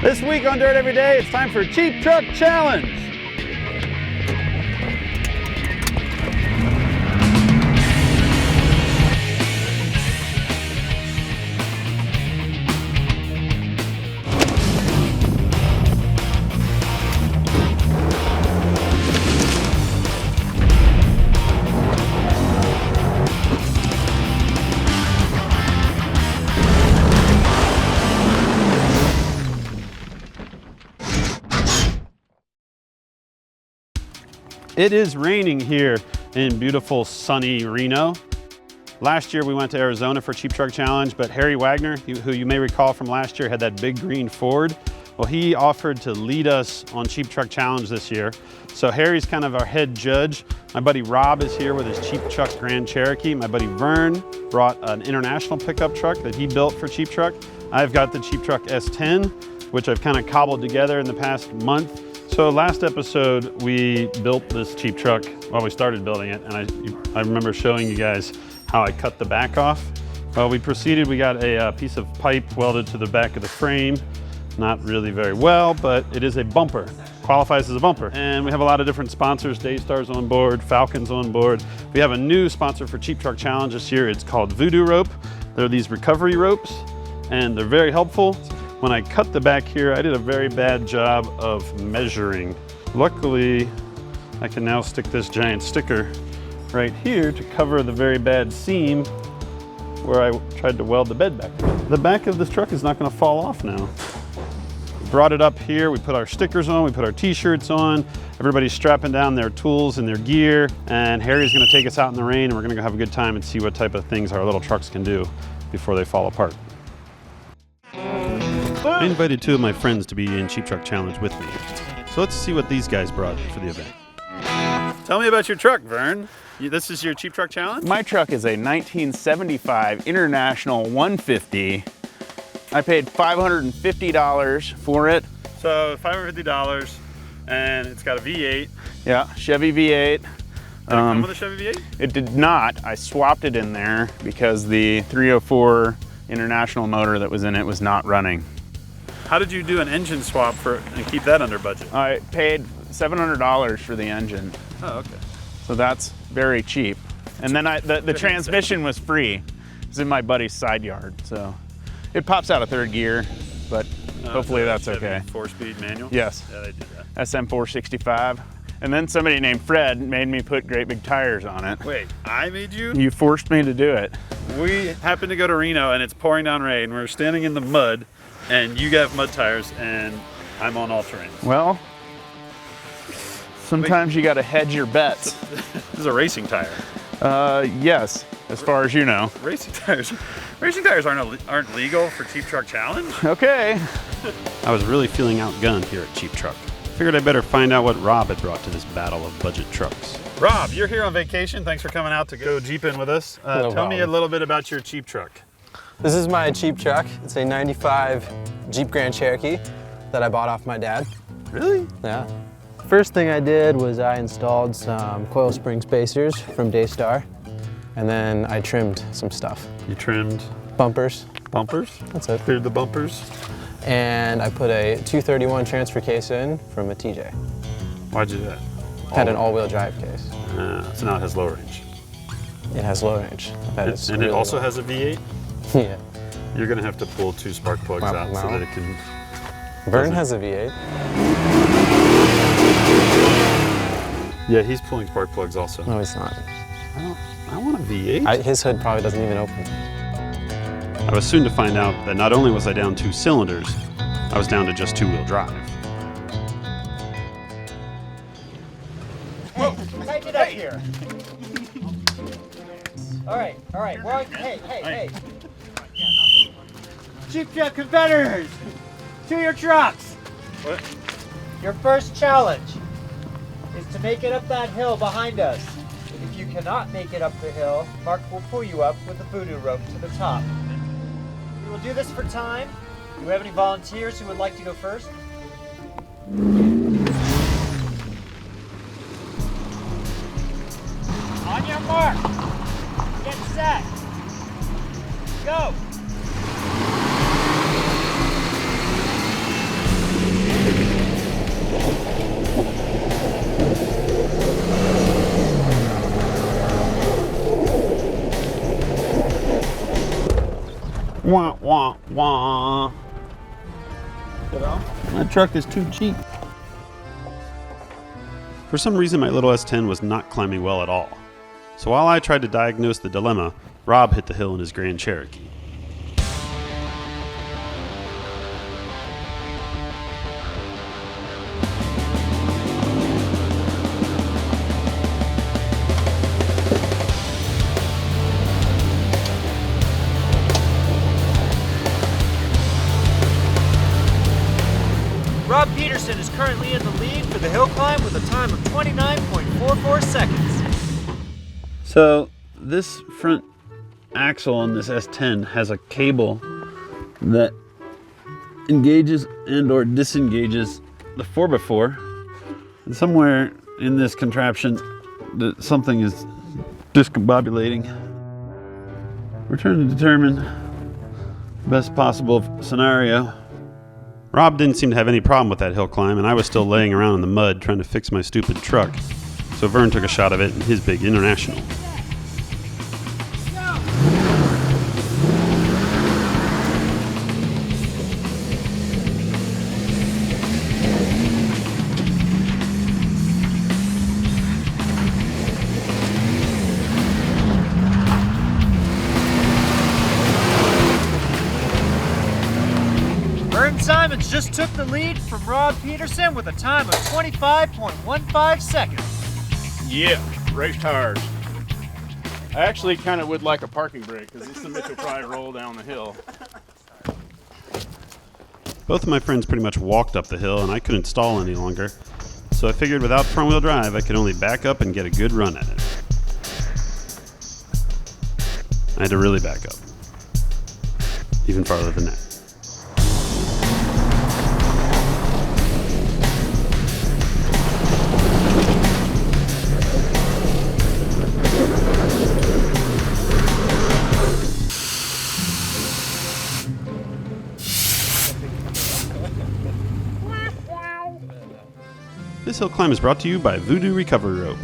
This week on Dirt Every Day, it's time for Cheap Truck Challenge. It is raining here in beautiful sunny Reno. Last year we went to Arizona for Cheap Truck Challenge, but Harry Wagner, who you may recall from last year, had that big green Ford. Well, he offered to lead us on Cheap Truck Challenge this year. So Harry's kind of our head judge. My buddy Rob is here with his Cheap Truck Grand Cherokee. My buddy Vern brought an international pickup truck that he built for Cheap Truck. I've got the Cheap Truck S10, which I've kind of cobbled together in the past month. So last episode, we built this Cheap Truck. Well, we started building it, and I remember showing you guys how I cut the back off. Well, we proceeded, we got a piece of pipe welded to the back of the frame. Not really very well, but it is a bumper. Qualifies as a bumper. And we have a lot of different sponsors, Daystar's on board, Falcon's on board. We have a new sponsor for Cheap Truck Challenge this year. It's called Voodoo Rope. They're these recovery ropes, and they're very helpful. When I cut the back here, I did a very bad job of measuring. Luckily, I can now stick this giant sticker right here to cover the very bad seam where I tried to weld the bed back. The back of this truck is not gonna fall off now. Brought it up here, we put our stickers on, we put our t-shirts on, everybody's strapping down their tools and their gear, and Harry's gonna take us out in the rain, and we're gonna go have a good time and see what type of things our little trucks can do before they fall apart. I invited two of my friends to be in Cheap Truck Challenge with me. So let's see what these guys brought for the event. Tell me about your truck, Vern. This is your Cheap Truck Challenge? My truck is a 1975 International 150. I paid $550 for it. So $550, and it's got a V8. Yeah, Chevy V8. Did it come with a Chevy V8? It did not. I swapped it in there because the 304 International motor that was in it was not running. How did you do an engine swap and keep that under budget? I paid $700 for the engine. Oh, okay. So that's very cheap. And then the transmission was free. It's in my buddy's side yard, so it pops out of third gear, but hopefully that's okay. 4-speed manual? Yes. Yeah, they did that. SM465. And then somebody named Fred made me put great big tires on it. Wait, I made you? You forced me to do it. We happened to go to Reno and it's pouring down rain. We're standing in the mud and you got mud tires and I'm on all terrain. Well, sometimes you gotta hedge your bets. This is a racing tire. Yes, as far as you know. Racing tires aren't legal for Cheap Truck Challenge? Okay. I was really feeling outgunned here at Cheap Truck. Figured I better find out what Rob had brought to this battle of budget trucks. Rob, you're here on vacation. Thanks for coming out to go Jeeping with us. Tell me a little bit about your Cheap Truck. This is my Cheap Truck. It's a 95 Jeep Grand Cherokee that I bought off my dad. Really? Yeah. First thing I did was I installed some coil spring spacers from Daystar, and then I trimmed some stuff. You trimmed? Bumpers. Bumpers? That's it. Cleared the bumpers? And I put a 231 transfer case in from a TJ. Why'd you do that? Had an all-wheel drive case. So now it has low range. It has low range. And it also has a V8? Yeah. You're gonna have to pull 2 spark plugs out so that it can... Vern has a V8. Yeah, he's pulling spark plugs also. No, he's not. I want a V8. His hood probably doesn't even open. I was soon to find out that not only was I down 2 cylinders, I was down to just 2-wheel drive. Whoa, tighten it up here. All right. Well, hey. Cheap Truck competitors, to your trucks. What? Your first challenge is to make it up that hill behind us. If you cannot make it up the hill, Mark will pull you up with a voodoo rope to the top. We will do this for time. Do we have any volunteers who would like to go first? On your mark. Get set. Go. Wah, wah, wah. You know, my truck is too cheap. For some reason, my little S10 was not climbing well at all. So while I tried to diagnose the dilemma, Rob hit the hill in his Grand Cherokee. Rob Petersen is currently in the lead for the hill climb with a time of 29.44 seconds. So this front axle on this S10 has a cable that engages and or disengages the 4x4. And somewhere in this contraption, something is discombobulating. We're trying to determine the best possible scenario. Rob didn't seem to have any problem with that hill climb, and I was still laying around in the mud trying to fix my stupid truck. So Vern took a shot of it in his big International. Simons just took the lead from Rob Petersen with a time of 25.15 seconds. Yeah, raced hard. I actually kind of would like a parking brake because this will probably roll down the hill. Both of my friends pretty much walked up the hill and I couldn't stall any longer. So I figured without front wheel drive, I could only back up and get a good run at it. I had to really back up. Even farther than that. This hill climb is brought to you by Voodoo Recovery Rope.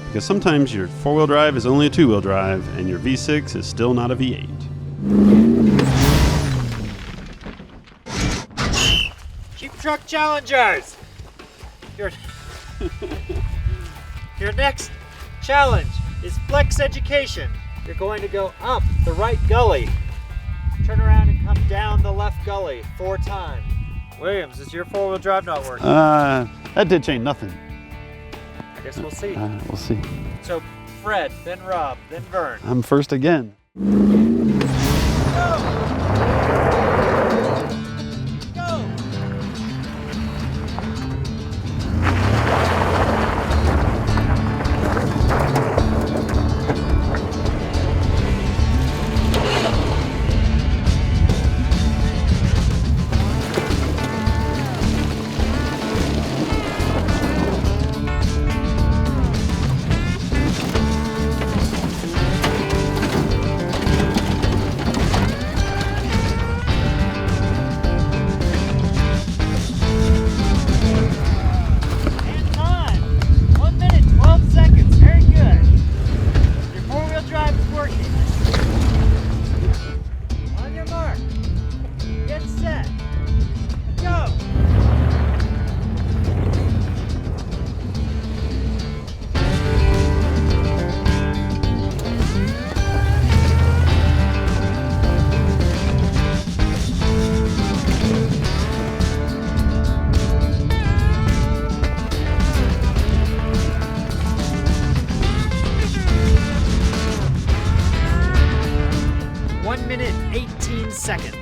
Because sometimes your 4-wheel drive is only a 2-wheel drive and your V6 is still not a V8. Cheap Truck Challengers! Your next challenge is Flex Education. You're going to go up the right gully, turn around and come down the left gully 4 times. Williams, is your 4-wheel drive not working? That did change nothing. I guess we'll see. We'll see. So Fred, then Rob, then Vern. I'm first again. Seconds.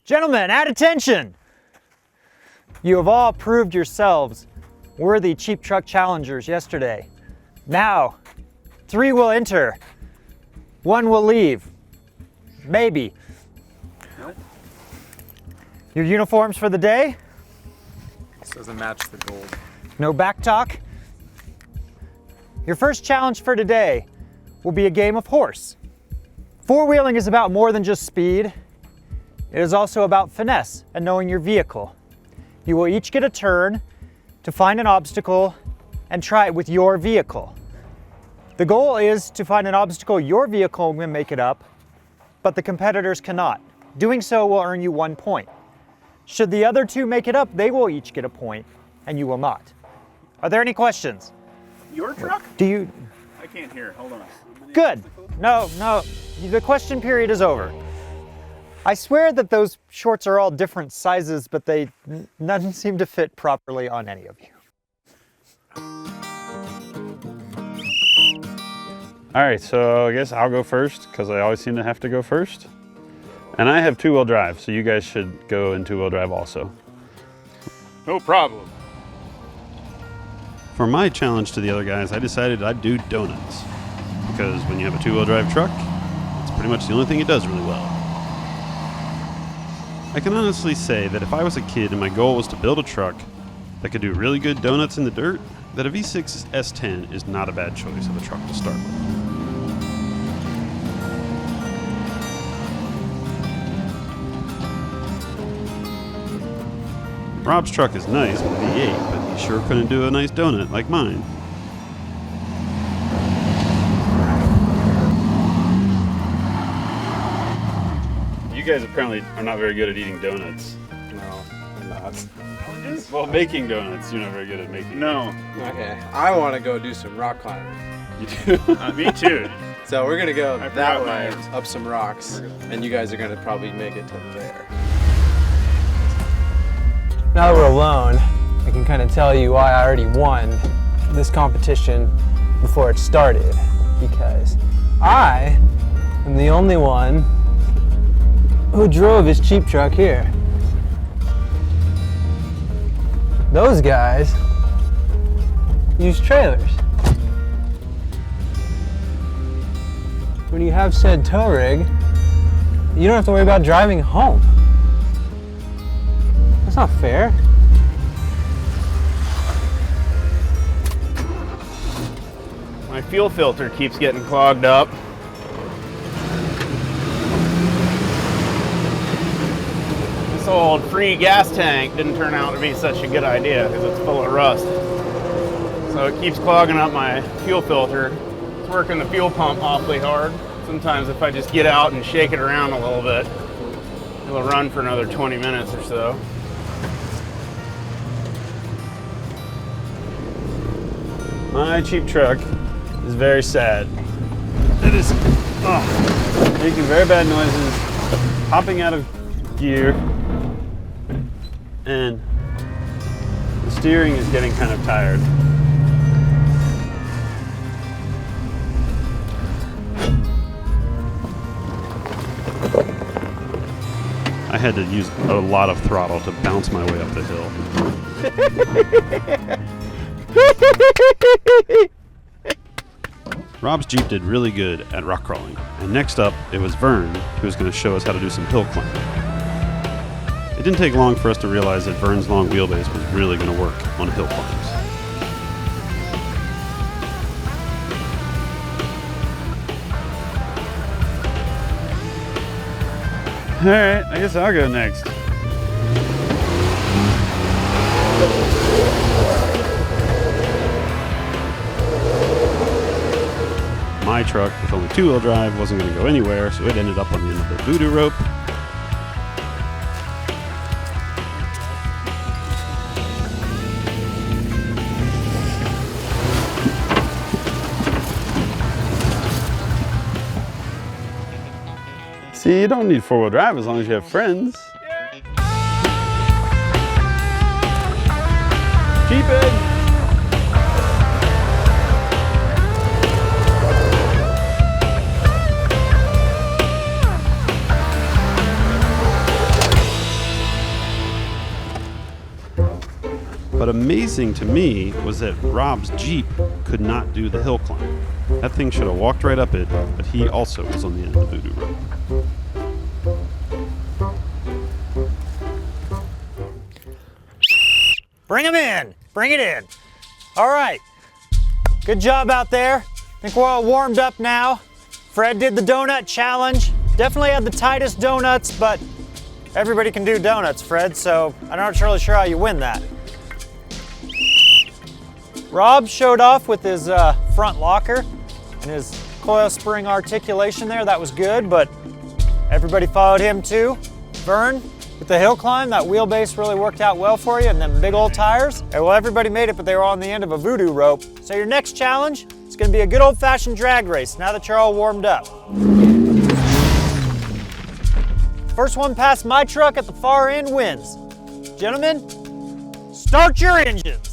Gentlemen, at attention! You have all proved yourselves worthy cheap truck challengers yesterday. Now, 3 will enter, 1 will leave. Maybe. Nope. Your uniforms for the day? This doesn't match the gold. No back talk? Your first challenge for today will be a game of horse. Four-wheeling is about more than just speed. It is also about finesse and knowing your vehicle. You will each get a turn to find an obstacle and try it with your vehicle. The goal is to find an obstacle your vehicle can make it up, but the competitors cannot. Doing so will earn you 1 point. Should the other 2 make it up, they will each get a point, and you will not. Are there any questions? Your truck? Do you? I can't hear. Hold on. Good. No, the question period is over. I swear that those shorts are all different sizes, but none seem to fit properly on any of you. All right, so I guess I'll go first because I always seem to have to go first. And I have 2-wheel drive, so you guys should go in 2-wheel drive also. No problem. For my challenge to the other guys, I decided I'd do donuts. Because when you have a 2-wheel drive truck, it's pretty much the only thing it does really well. I can honestly say that if I was a kid and my goal was to build a truck that could do really good donuts in the dirt, that a V6 S10 is not a bad choice of a truck to start with. Rob's truck is nice with a V8, but he sure couldn't do a nice donut like mine. You guys apparently are not very good at eating donuts. No, I'm not. Well, making donuts, you're not very good at making. No. Okay, I want to go do some rock climbing. You do? Me too. So we're gonna go I that forgot way, mine. up some rocks, and you guys are gonna probably make it to there. Now that we're alone, I can kind of tell you why I already won this competition before it started. Because I am the only one who drove his cheap truck here. Those guys use trailers. When you have said tow rig, you don't have to worry about driving home. That's not fair. My fuel filter keeps getting clogged up. This old free gas tank didn't turn out to be such a good idea because it's full of rust. So it keeps clogging up my fuel filter. It's working the fuel pump awfully hard. Sometimes if I just get out and shake it around a little bit, it'll run for another 20 minutes or so. My cheap truck is very sad. It is making very bad noises, hopping out of gear, and the steering is getting kind of tired. I had to use a lot of throttle to bounce my way up the hill. Rob's Jeep did really good at rock crawling, and next up it was Vern who was going to show us how to do some hill climbing. It didn't take long for us to realize that Vern's long wheelbase was really going to work on hill climbs. Alright, I guess I'll go next. My truck with only 2-wheel drive wasn't going to go anywhere, so it ended up on the end of the voodoo rope. See, you don't need 4-wheel drive as long as you have friends. Jeepin'! But amazing to me was that Rob's Jeep could not do the hill climb. That thing should have walked right up it, but he also was on the end of the voodoo rope. Bring him in. Bring it in. All right. Good job out there. I think we're all warmed up now. Fred did the donut challenge. Definitely had the tightest donuts, but everybody can do donuts, Fred, so I'm not really sure how you win that. Rob showed off with his front locker and his coil spring articulation there. That was good, but everybody followed him too. Vern, with the hill climb, that wheelbase really worked out well for you, and them big old tires. Okay, well, everybody made it, but they were on the end of a voodoo rope. So your next challenge is going to be a good old-fashioned drag race now that you're all warmed up. First one past my truck at the far end wins. Gentlemen, start your engines.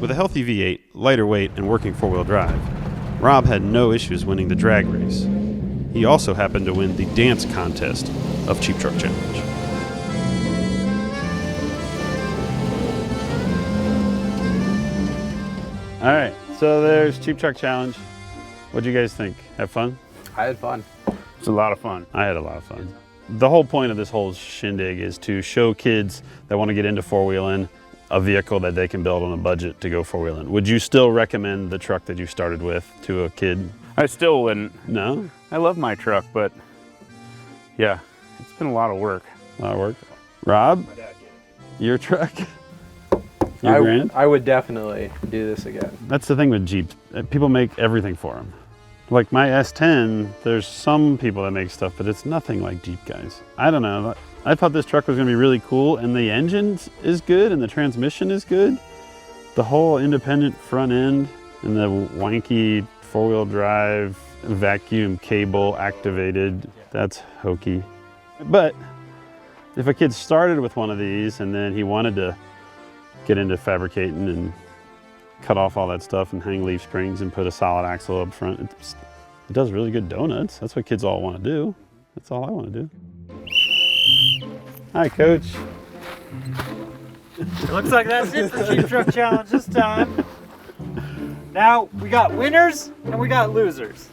With a healthy V8, lighter weight, and working four-wheel drive, Rob had no issues winning the drag race. He also happened to win the dance contest of Cheap Truck Challenge. All right, so there's Cheap Truck Challenge. What'd you guys think? Have fun? I had fun. It's a lot of fun. I had a lot of fun. The whole point of this whole shindig is to show kids that want to get into four-wheeling a vehicle that they can build on a budget to go four-wheeling. Would you still recommend the truck that you started with to a kid? I still wouldn't. No? I love my truck, but yeah, it's been a lot of work. A lot of work. Rob, your truck? Your Grand? I would definitely do this again. That's the thing with Jeeps. People make everything for them. Like my S10, there's some people that make stuff, but it's nothing like Jeep guys. I don't know. I thought this truck was gonna be really cool, and the engine is good and the transmission is good. The whole independent front end and the wanky four-wheel drive, vacuum cable activated, that's hokey. But if a kid started with one of these and then he wanted to get into fabricating and cut off all that stuff and hang leaf springs and put a solid axle up front, it does really good donuts. That's what kids all want to do. That's all I want to do. Hi, Coach. It looks like that's it for Cheap Truck Challenge this time. Now, we got winners and we got losers.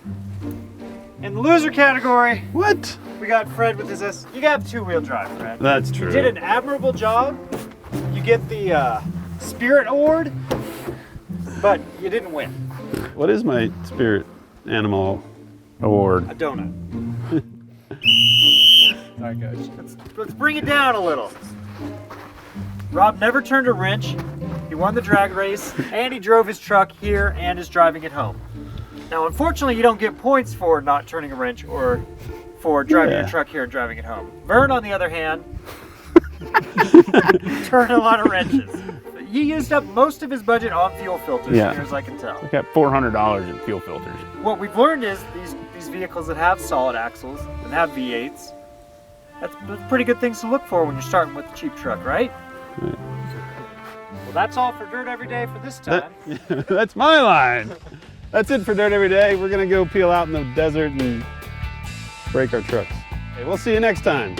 In the loser category, What? we got Fred with his S. You got two-wheel drive, Fred. That's You true. did an admirable job. You get the Spirit Award, but you didn't win. What is my spirit animal award? A donut. Sorry, Coach. Let's bring it down a little. Rob never turned a wrench. He won the drag race, and he drove his truck here and is driving it home. Now, unfortunately, you don't get points for not turning a wrench or for driving your truck here and driving it home. Vern, on the other hand, turned a lot of wrenches. He used up most of his budget on fuel filters, Yeah. as near as I can tell. I got $400 in fuel filters. What we've learned is these vehicles that have solid axles and have V8s, that's pretty good things to look for when you're starting with a cheap truck, right? Right. Well, that's all for Dirt Every Day for this time. That's my line. That's it for Dirt Every Day. We're gonna go peel out in the desert and break our trucks. Okay, we'll see you next time.